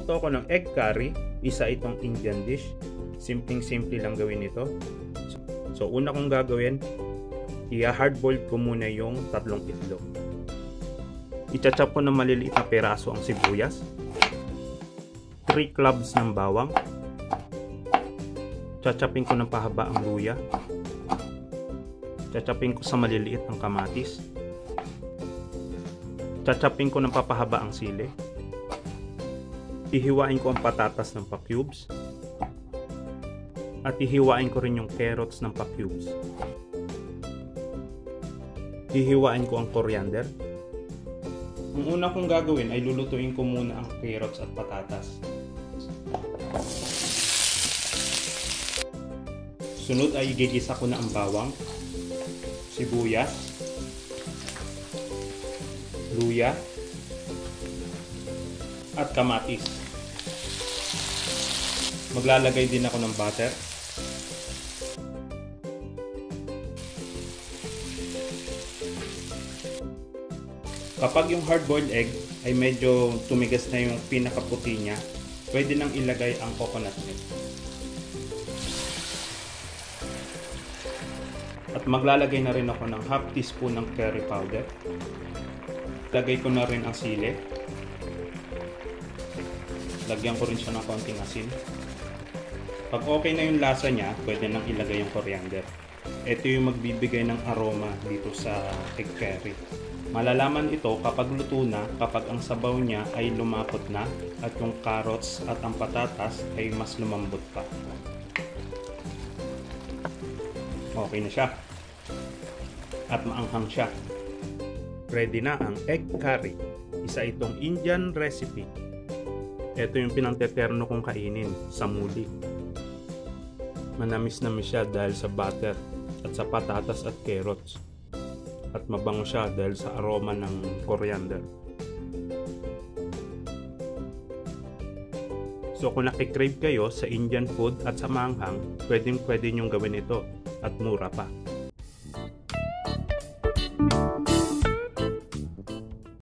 Magluluto ako ng egg curry. Isa itong Indian dish. Simpleng-simple lang gawin ito. So una kong gagawin, i-hardboil ko muna yung 3 itlog. I-chop ko ng maliliit na peraso ang sibuyas. 3 cloves ng bawang. Chachapin ko ng pahaba ang luya. Chachapin ko sa maliliit ang kamatis. Chachapin ko ng papahaba ang sili. Hihiwain ko ang patatas ng pa-cubes. At hihiwain ko rin yung carrots ng pa-cubes. Hihiwain ko ang coriander. Ang una kong gagawin ay lulutuin ko muna ang carrots at patatas. Sunod ay igigisa ko na ang bawang, sibuyas, luya, at kamatis. Maglalagay din ako ng butter. Kapag yung hard-boiled egg ay medyo tumigas na yung pinakaputi niya, pwede nang ilagay ang coconut milk. At maglalagay na rin ako ng half teaspoon ng curry powder. Lagay ko na rin ang sili. Lagyan ko rin siya ng konting asin. Pag okay na yung lasa niya, pwede nang ilagay yung coriander. Ito yung magbibigay ng aroma dito sa egg curry. Malalaman ito kapag luto na, kapag ang sabaw niya ay lumapot na at yung carrots at ang patatas ay mas lumambot pa. Okay na siya. At maanghang siya. Ready na ang egg curry. Isa itong Indian recipe. Ito yung pinangteterno kong kainin sa muli. Manamis-namis siya dahil sa butter at sa patatas at carrots. At mabango siya dahil sa aroma ng coriander. So kung nakikrave kayo sa Indian food at sa maanghang, pwedeng-pwede nyong gawin ito at mura pa.